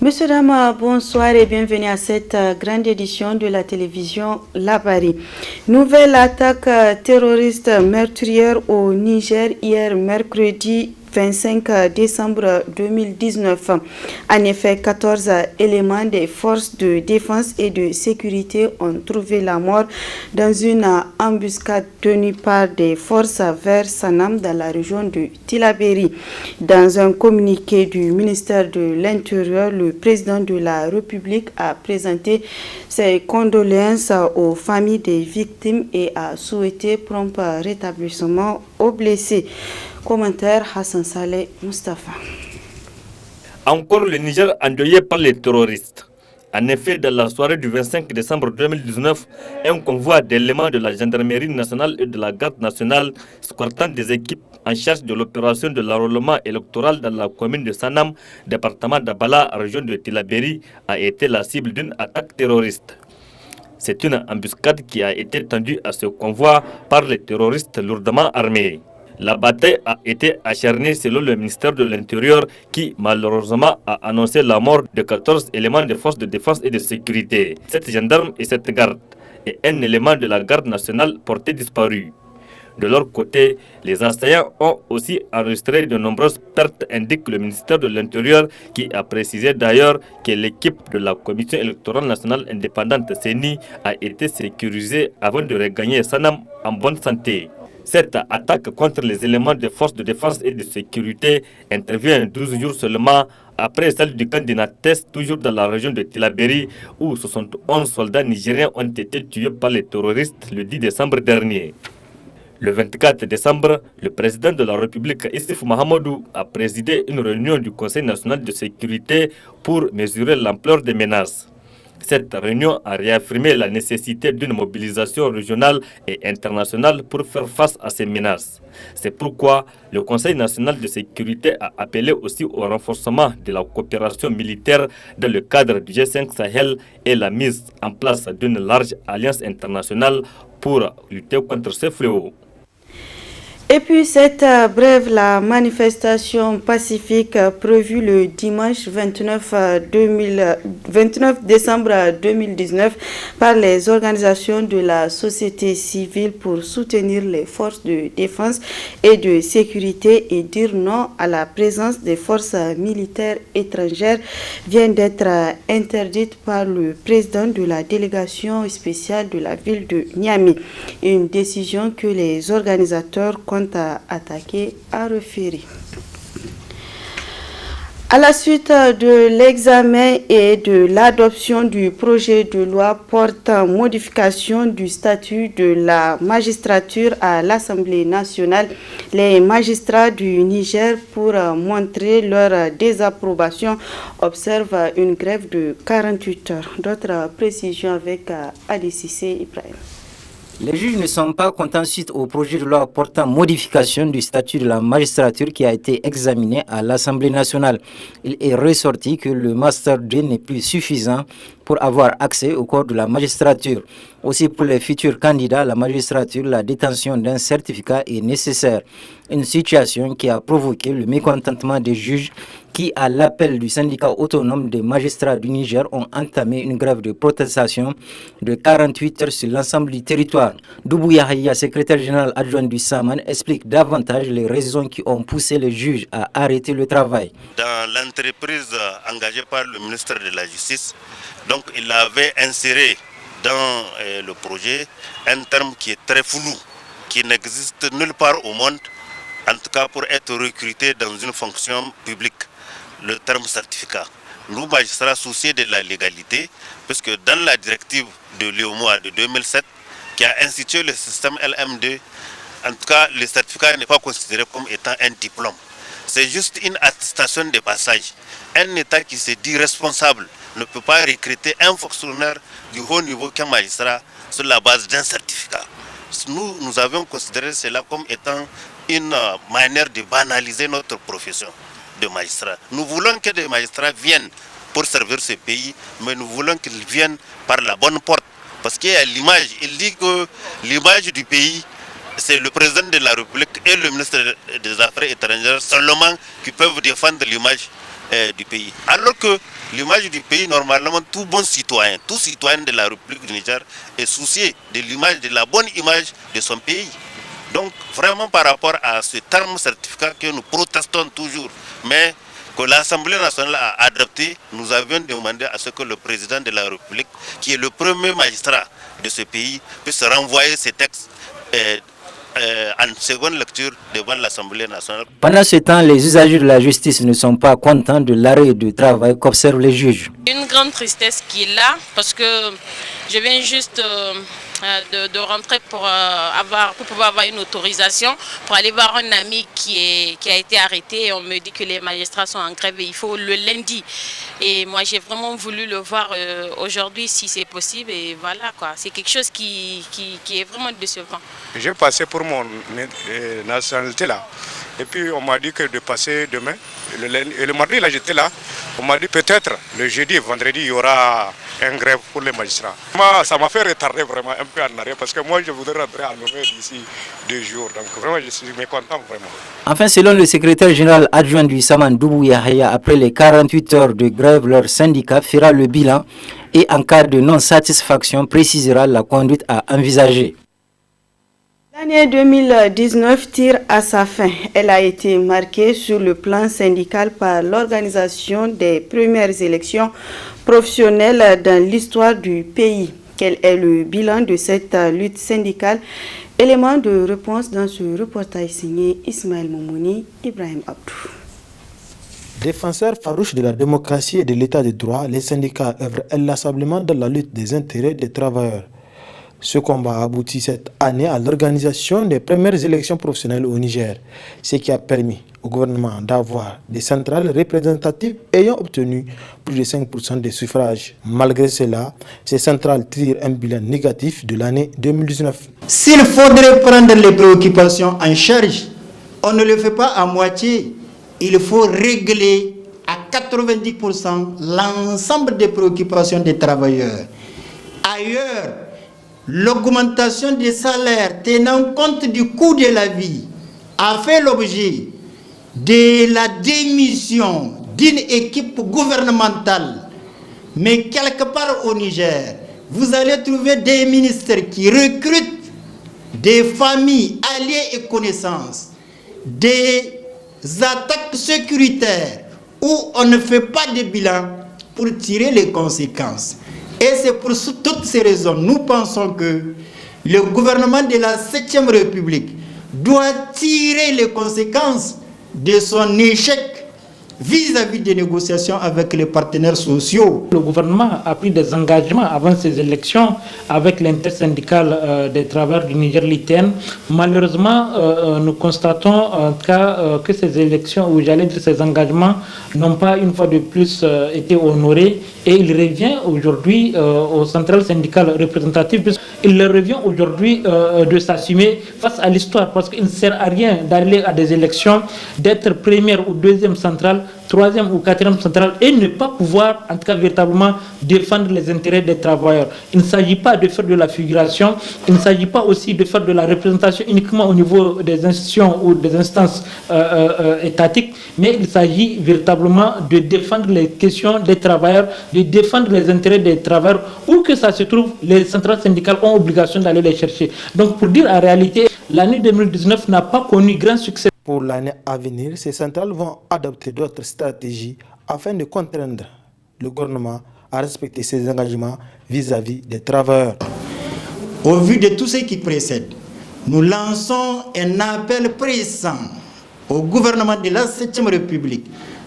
Monsieur Dama, bonsoir et bienvenue à cette grande édition de la télévision La Paris. Nouvelle attaque terroriste meurtrière au Niger hier mercredi 25 décembre 2019. En effet, 14 éléments des forces de défense et de sécurité ont trouvé la mort dans une embuscade tenue par des forces vers Sanam dans la région de Tillabéri. Dans un communiqué du ministère de l'Intérieur, le président de la République a présenté ses condoléances aux familles des victimes et a souhaité prompt rétablissement aux blessés. Commentaire Hassan Saleh Mustafa. Encore le Niger endeuillé par les terroristes. En effet, dans la soirée du 25 décembre 2019, un convoi d'éléments de la gendarmerie nationale et de la garde nationale, escortant des équipes en charge de l'opération de l'enrôlement électoral dans la commune de Sanam, département d'Abala, région de Tillabéri, a été la cible d'une attaque terroriste. C'est une embuscade qui a été tendue à ce convoi par les terroristes lourdement armés. La bataille a été acharnée selon le ministère de l'Intérieur qui, malheureusement, a annoncé la mort de 14 éléments des forces de défense et de sécurité, 7 gendarmes et 7 gardes, et un élément de la garde nationale porté disparu. De leur côté, les assaillants ont aussi enregistré de nombreuses pertes, indique le ministère de l'Intérieur qui a précisé d'ailleurs que l'équipe de la Commission électorale nationale indépendante CENI a été sécurisée avant de regagner Sanam en bonne santé. Cette attaque contre les éléments des forces de défense et de sécurité intervient 12 jours seulement après celle du camp d'Inates, toujours dans la région de Tillabéri, où 71 soldats nigériens ont été tués par les terroristes le 10 décembre dernier. Le 24 décembre, le président de la République, Issoufou Mahamadou, a présidé une réunion du Conseil national de sécurité pour mesurer l'ampleur des menaces. Cette réunion a réaffirmé la nécessité d'une mobilisation régionale et internationale pour faire face à ces menaces. C'est pourquoi le Conseil national de sécurité a appelé aussi au renforcement de la coopération militaire dans le cadre du G5 Sahel et la mise en place d'une large alliance internationale pour lutter contre ces fléaux. Et puis cette brève, la manifestation pacifique prévue le dimanche 29 décembre 2019 par les organisations de la société civile pour soutenir les forces de défense et de sécurité et dire non à la présence des forces militaires étrangères vient d'être interdite par le président de la délégation spéciale de la ville de Niamey. Une décision que les organisateurs à attaquer à référer. À la suite de l'examen et de l'adoption du projet de loi portant modification du statut de la magistrature à l'Assemblée nationale, les magistrats du Niger, pour montrer leur désapprobation, observent une grève de 48 heures. D'autres précisions avec Ali Sissé Ibrahim. Les juges ne sont pas contents suite au projet de loi portant modification du statut de la magistrature qui a été examiné à l'Assemblée nationale. Il est ressorti que le Master 2 n'est plus suffisant pour avoir accès au corps de la magistrature. Aussi pour les futurs candidats à la magistrature, la détention d'un certificat est nécessaire. Une situation qui a provoqué le mécontentement des juges qui, à l'appel du syndicat autonome des magistrats du Niger, ont entamé une grève de protestation de 48 heures sur l'ensemble du territoire. Doubou Yahya, secrétaire général adjoint du Saman, explique davantage les raisons qui ont poussé les juges à arrêter le travail. Dans l'entreprise engagée par le ministère de la Justice, donc il avait inséré dans le projet un terme qui est très flou, qui n'existe nulle part au monde, en tout cas pour être recruté dans une fonction publique, le terme certificat. Nous, magistrats souciés de la légalité, puisque dans la directive de l'UEMOA de 2007, qui a institué le système LM2, en tout cas, le certificat n'est pas considéré comme étant un diplôme. C'est juste une attestation de passage. Un État qui se dit responsable ne peut pas recruter un fonctionnaire du haut niveau qu'un magistrat sur la base d'un certificat. Nous avions considéré cela comme étant une manière de banaliser notre profession de magistrat. Nous voulons que des magistrats viennent pour servir ce pays, mais nous voulons qu'ils viennent par la bonne porte. Parce qu'il y a l'image, il dit que l'image du pays, c'est le président de la République et le ministre des Affaires étrangères seulement qui peuvent défendre l'image du pays. Alors que l'image du pays, normalement, tout citoyen de la République du Niger est soucié de l'image, de la bonne image de son pays. Donc, vraiment par rapport à ce terme certificat que nous protestons toujours, mais que l'Assemblée nationale a adopté, nous avions demandé à ce que le président de la République, qui est le premier magistrat de ce pays, puisse renvoyer ces textes en seconde lecture devant l'Assemblée nationale. Pendant ce temps, les usagers de la justice ne sont pas contents de l'arrêt de travail qu'observent les juges. Une grande tristesse qui est là parce que je viens juste de rentrer pour pouvoir avoir une autorisation pour aller voir un ami qui a été arrêté et on me dit que les magistrats sont en grève et il faut le lundi. Et moi j'ai vraiment voulu le voir aujourd'hui si c'est possible et voilà quoi. C'est quelque chose qui est vraiment décevant. J'ai passé pour mon nationalité là et puis on m'a dit que de passer demain et le mardi là j'étais là. On m'a dit peut-être le jeudi et vendredi il y aura un grève pour les magistrats. Moi, ça m'a fait retarder vraiment un peu en arrière parce que moi je voudrais rentrer à Lomé d'ici 2 jours. Donc vraiment je suis mécontent vraiment. Enfin, selon le secrétaire général adjoint du Saman Doubou Yahya, après les 48 heures de grève, leur syndicat fera le bilan et en cas de non-satisfaction précisera la conduite à envisager. L'année 2019 tire à sa fin. Elle a été marquée sur le plan syndical par l'organisation des premières élections professionnelles dans l'histoire du pays. Quel est le bilan de cette lutte syndicale? Élément de réponse dans ce reportage signé Ismaël Moumouni, Ibrahim Abdou. Défenseurs farouches de la démocratie et de l'état de droit, les syndicats œuvrent inlassablement dans la lutte des intérêts des travailleurs. Ce combat a abouti cette année à l'organisation des premières élections professionnelles au Niger, ce qui a permis au gouvernement d'avoir des centrales représentatives ayant obtenu plus de 5% des suffrages. Malgré cela, ces centrales tirent un bilan négatif de l'année 2019. S'il faudrait prendre les préoccupations en charge, on ne le fait pas à moitié. Il faut régler à 90% l'ensemble des préoccupations des travailleurs. Ailleurs, l'augmentation des salaires tenant compte du coût de la vie a fait l'objet de la démission d'une équipe gouvernementale. Mais quelque part au Niger, vous allez trouver des ministres qui recrutent des familles, alliés et connaissances, des attaques sécuritaires où on ne fait pas de bilan pour tirer les conséquences. Et c'est pour toutes ces raisons, nous pensons que le gouvernement de la 7e République doit tirer les conséquences de son échec vis-à-vis des négociations avec les partenaires sociaux. Le gouvernement a pris des engagements avant ces élections avec l'intersyndicale des travailleurs du Niger, l'ITN. Malheureusement, nous constatons en tout cas que ces élections, ou j'allais dire ces engagements, n'ont pas une fois de plus été honorés. Et il revient aujourd'hui aux centrales syndicales représentatives, il leur revient aujourd'hui de s'assumer face à l'histoire, parce qu'il ne sert à rien d'aller à des élections, d'être première ou deuxième centrale, troisième ou quatrième centrale et ne pas pouvoir, en tout cas véritablement, défendre les intérêts des travailleurs. Il ne s'agit pas de faire de la figuration, il ne s'agit pas aussi de faire de la représentation uniquement au niveau des institutions ou des instances étatiques, mais il s'agit véritablement de défendre les questions des travailleurs, de défendre les intérêts des travailleurs, où que ça se trouve, les centrales syndicales ont obligation d'aller les chercher. Donc pour dire en réalité, l'année 2019 n'a pas connu grand succès. Pour l'année à venir, ces centrales vont adopter d'autres stratégies afin de contraindre le gouvernement à respecter ses engagements vis-à-vis des travailleurs. Au vu de tout ce qui précède, nous lançons un appel pressant au gouvernement de la 7e République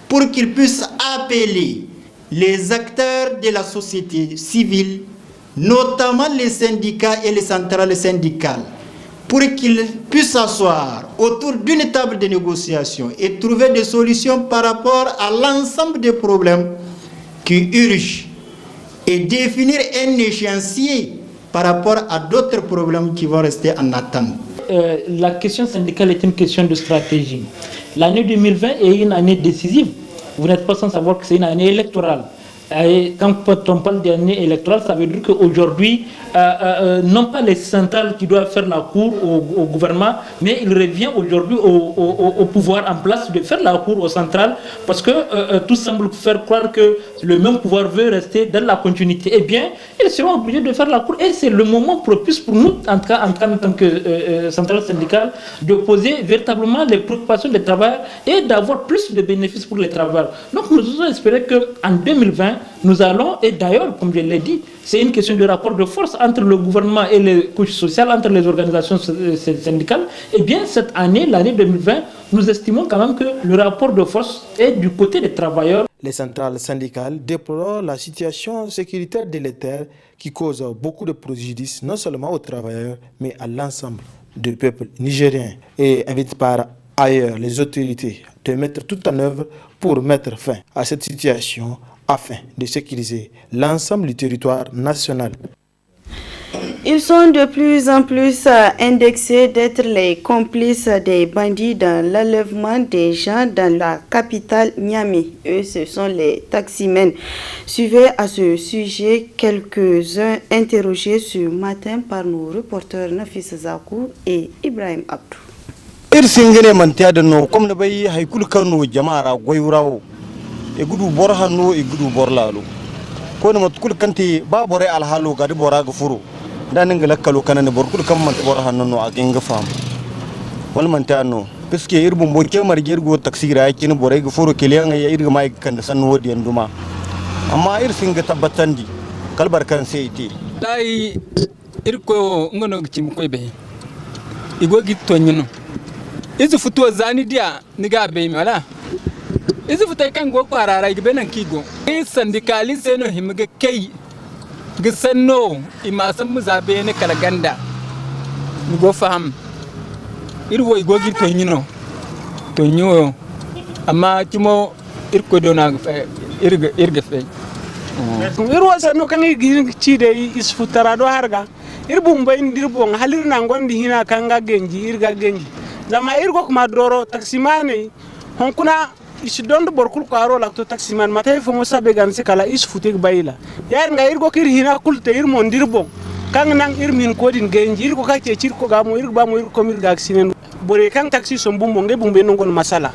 pour qu'il puisse appeler les acteurs de la société civile, notamment les syndicats et les centrales syndicales, pour qu'ils puissent s'asseoir autour d'une table de négociation et trouver des solutions par rapport à l'ensemble des problèmes qui urgent et définir un échéancier par rapport à d'autres problèmes qui vont rester en attente. La question syndicale est une question de stratégie. L'année 2020 est une année décisive. Vous n'êtes pas sans savoir que c'est une année électorale. Et quand on parle d'année électorale, ça veut dire qu'aujourd'hui, non pas les centrales qui doivent faire la cour au gouvernement, mais il revient aujourd'hui au pouvoir en place de faire la cour aux centrales, parce que tout semble faire croire que le même pouvoir veut rester dans la continuité. Eh bien, ils seront obligés de faire la cour, et c'est le moment propice pour nous, en tant que centrale syndicale, de poser véritablement les préoccupations des travailleurs et d'avoir plus de bénéfices pour les travailleurs. Donc nous allons espérer qu'en 2020, nous allons, et d'ailleurs, comme je l'ai dit, c'est une question de rapport de force entre le gouvernement et les couches sociales, entre les organisations syndicales. Eh bien, cette année, l'année 2020, nous estimons quand même que le rapport de force est du côté des travailleurs. Les centrales syndicales déplorent la situation sécuritaire délétère qui cause beaucoup de préjudice non seulement aux travailleurs, mais à l'ensemble du peuple nigérien, et invitent par ailleurs les autorités de mettre tout en œuvre pour mettre fin à cette situation afin de sécuriser l'ensemble du territoire national. Ils sont de plus en plus indexés d'être les complices des bandits dans l'enlèvement des gens dans la capitale Niamey. Eux, ce sont les taximens. Suivez à ce sujet quelques-uns interrogés ce matin par nos reporters Nafis Zakou et Ibrahim Abdou. Irsingene mantia de no comme ne bay haykul kanu jamaara goyurawo e gudu bor hanno e gudu bor laalo ko no matkul kanti ba bore al halu gadi bora gufuru dan ngala kalu kanane bor kul kam man bor hanno no agenga fam wal mantia no piske irbu mboke marge irgo taksira yakin bore gufuru kiliyan ya irga mai kan san wodi anduma amma irsinga tabbatandi kalbar kan sai ite dai irko ngono gicim koy be igo gitto nyino izu futuwa zani dia niga be mi wala izu futai kan go kwarara gibe nan kigo ni sandikali seno himga kai gisanno imasan muzabe ne kala ganda ni go faham irwo igo gitto nyino to nyo amma kimo irko dona irga fe irwo sano kan ci de is futara do harga irbum bay ndirbon halirna ngondi hina kanga genji irga genji zama irgo kuma doro taksimane honkuna isi dondo borkul karo lakto taksiman matay fo mo sabe ganse kala is futek bayila yar nga irgo kir hina kulte irmo ndirbon kang nang irmin kodin genji irgo ka ce cirko ga mo irgo ba mo irgo mir ga sinen bore kang taksi sombum mo nge bumbe non gon masala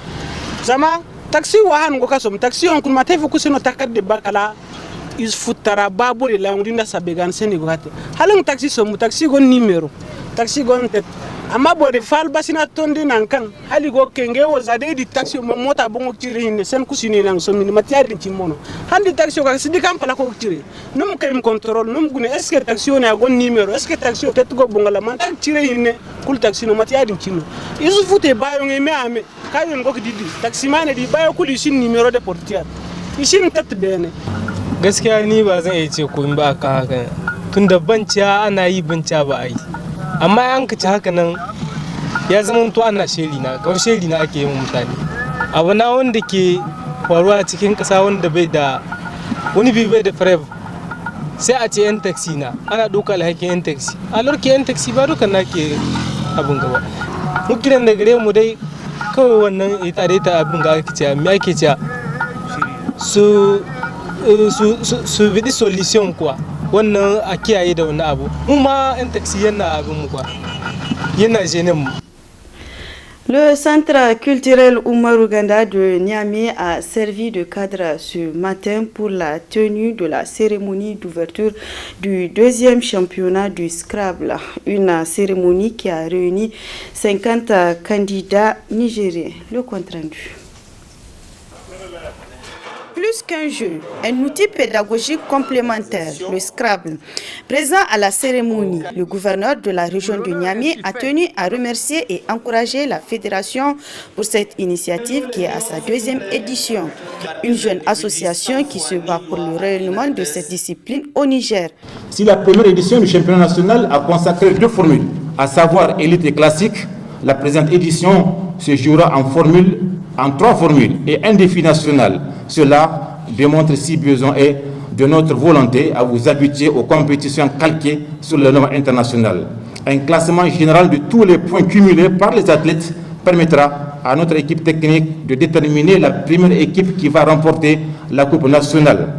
zama taksi wahan go kasom taksi honkun matay fo kusino takadde bakala is futara babure la ngrinda sabe ganse ni go hatte halang taksi sombu taksi gon numero taksi gon tet amma bode fal basina tondi nan kan hali go kenge wo zade di taxi mota bongo tire hinne sen kusini nan so min matiari ci mono handi taxi ko sidi kam pala ko tire num kay control num gune est ce que taxi on a gon numéro est ce que taxi tet go bongo la man tire hinne kul taxi no matiari ci no isu fute bayo ngeme ame kayon go didi taxi mane di bayo kuli sin numéro de portier isin tet bene gaskiya ni ba zan iya ce ko in ba ka haka tunda banciya ana yi banciya ba ai amma an kace haka nan ya zama to ana sheri na kawai sheri na ake yin mutane abu na wanda ke faruwa cikin kasa wanda bai da wani bai da frame sai a ce yan taxi na ana doka alhakin yan taxi a lorke yan taxi ba dukan nake abun gaba mukiran da gare mu dai kawai wannan ita dai ta abun ga ake cewa me ake cewa su bi solution kuwa wannan a kiyaye da wani abu mu ma yan taxi yana abin mu kwa yana jenin mu. Le centre culturel Oumarou Ganda de Niamey a servi de cadre ce matin pour la tenue de la cérémonie d'ouverture du deuxième championnat du Scrabble, une cérémonie qui a réuni 50 candidats nigériens. Le compte rendu. Plus qu'un jeu, un outil pédagogique complémentaire, le Scrabble. Présent à la cérémonie, le gouverneur de la région de Niamey a tenu à remercier et encourager la fédération pour cette initiative qui est à sa deuxième édition. Une jeune association qui se bat pour le rayonnement de cette discipline au Niger. Si la première édition du championnat national a consacré 2 formules, à savoir élite et classique, la présente édition se jouera en 3 formules et un défi national. Cela démontre, si besoin est, de notre volonté à vous habituer aux compétitions calquées sur le norme international. Un classement général de tous les points cumulés par les athlètes permettra à notre équipe technique de déterminer la première équipe qui va remporter la Coupe nationale.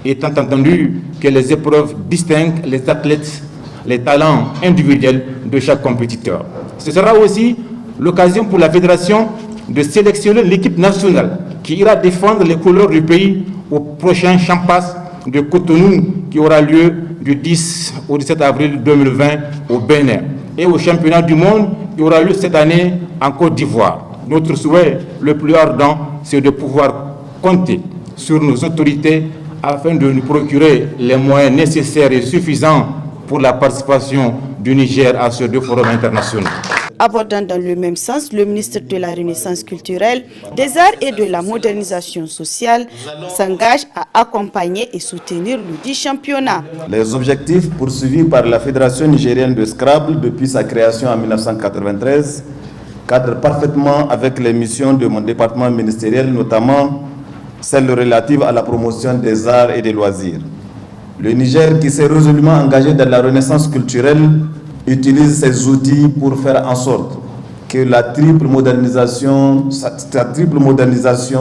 étant entendu que les épreuves distinguent les athlètes, les talents individuels de chaque compétiteur. Ce sera aussi l'occasion pour la fédération de sélectionner l'équipe nationale qui ira défendre les couleurs du pays au prochain Champas de Cotonou qui aura lieu du 10 au 17 avril 2020 au Bénin et au championnat du monde qui aura lieu cette année en Côte d'Ivoire. Notre souhait le plus ardent, c'est de pouvoir compter sur nos autorités afin de nous procurer les moyens nécessaires et suffisants pour la participation du Niger à ces deux forums internationaux. Abordant dans le même sens, le ministre de la Renaissance culturelle, des arts et de la modernisation sociale s'engage à accompagner et soutenir le dit championnat. Les objectifs poursuivis par la Fédération nigérienne de Scrabble depuis sa création en 1993 cadrent parfaitement avec les missions de mon département ministériel, notamment celles relatives à la promotion des arts et des loisirs. Le Niger, qui s'est résolument engagé dans la renaissance culturelle, utilise ces outils pour faire en sorte que la triple modernisation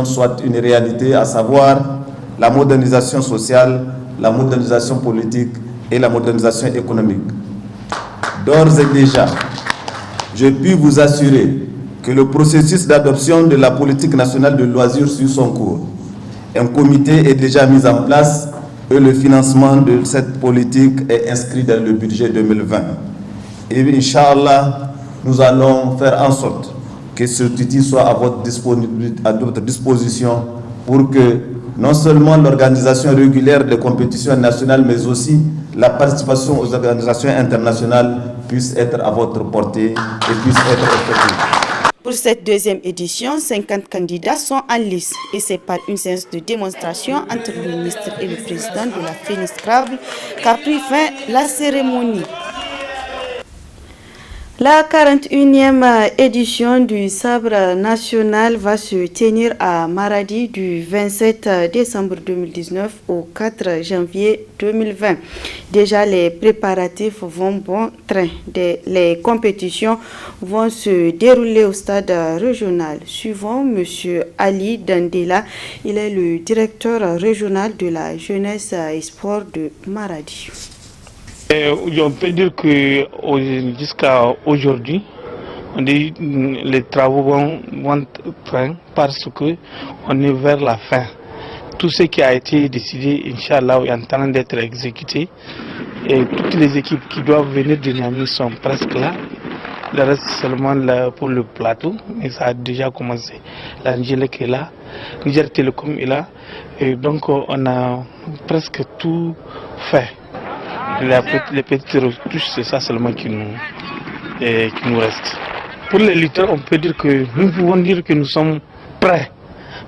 soit une réalité, à savoir la modernisation sociale, la modernisation politique et la modernisation économique. D'ores et déjà, je puis vous assurer que le processus d'adoption de la politique nationale de loisirs suit son cours. Un comité est déjà mis en place et le financement de cette politique est inscrit dans le budget 2020. Et Inch'Allah, nous allons faire en sorte que ce outil soit à votre disposition pour que non seulement l'organisation régulière des compétitions nationales, mais aussi la participation aux organisations internationales puisse être à votre portée et puisse être effective. Pour cette deuxième édition, 50 candidats sont en lice et c'est par une séance de démonstration entre le ministre et le président de la FENISCRABLE qu'a pris fin la cérémonie. La 41e édition du Sabre national va se tenir à Maradi du 27 décembre 2019 au 4 janvier 2020. Déjà, les préparatifs vont bon train. Les compétitions vont se dérouler au stade régional. Suivant M. Ali Dandela, il est le directeur régional de la jeunesse et sport de Maradi. On peut dire que jusqu'à aujourd'hui, les travaux vont train parce qu'on est vers la fin. Tout ce qui a été décidé, Inch'Allah, est en train d'être exécuté. Et toutes les équipes qui doivent venir de Niamey sont presque là. Il reste seulement là pour le plateau, mais ça a déjà commencé. L'Angélique est là, Niger Telecom est là. Et donc on a presque tout fait. Les petites retouches, c'est ça seulement qui nous reste. Pour les lutteurs, on peut dire que nous pouvons dire que nous sommes prêts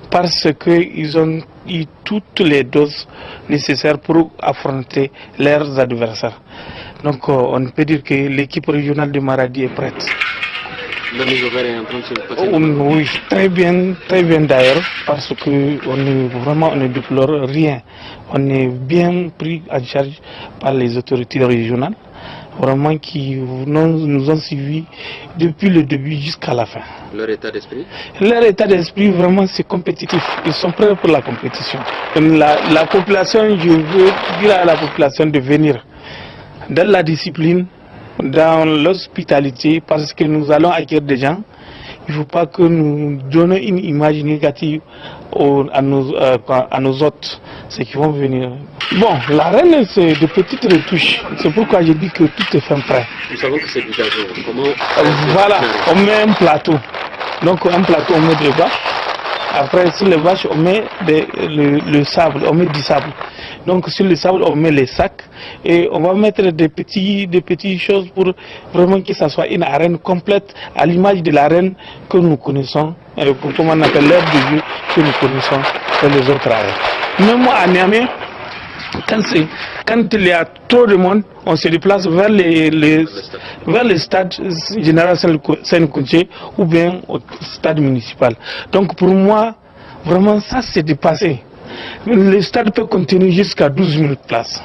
parce qu'ils ont eu toutes les doses nécessaires pour affronter leurs adversaires. Donc on peut dire que l'équipe régionale de Maradi est prête. La mise au vert est en train de se passer. Oui, très bien d'ailleurs, parce que on ne déplore rien. On est bien pris en charge par les autorités régionales, vraiment qui nous ont suivis depuis le début jusqu'à la fin. Leur état d'esprit? Leur état d'esprit, vraiment, c'est compétitif. Ils sont prêts pour la compétition. La population, je veux dire à la population de venir dans la discipline, dans l'hospitalité, parce que nous allons accueillir des gens. Il ne faut pas que nous donnions une image négative à nos hôtes, ceux qui vont venir. Bon, l'arène, c'est de petites retouches. C'est pourquoi je dis que tout est fait prêt. Nous savons que c'est du gazon. Comment... Voilà, on met un plateau. Donc, un plateau, on met des vaches. Après, sur les vaches, on met le sable, on met du sable. Donc, sur le sable, on met les sacs et on va mettre des petites choses pour vraiment que ça soit une arène complète à l'image de l'arène que nous connaissons, comme on appelle l'aire de jeu que nous connaissons dans les autres arènes. Même à Niamey, quand il y a trop de monde, on se déplace vers le stade général Saint-Koutié ou bien au stade municipal. Donc pour moi, vraiment ça c'est dépassé. Le stade peut contenir jusqu'à 12 000 places.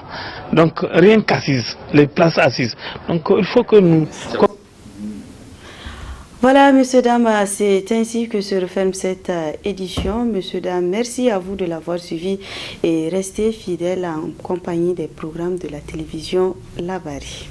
Donc rien qu'assises, les places assises. Donc il faut que nous... Voilà, messieurs, dames, c'est ainsi que se referme cette édition. Messieurs, dames, merci à vous de l'avoir suivi et restez fidèles en compagnie des programmes de la télévision Labari.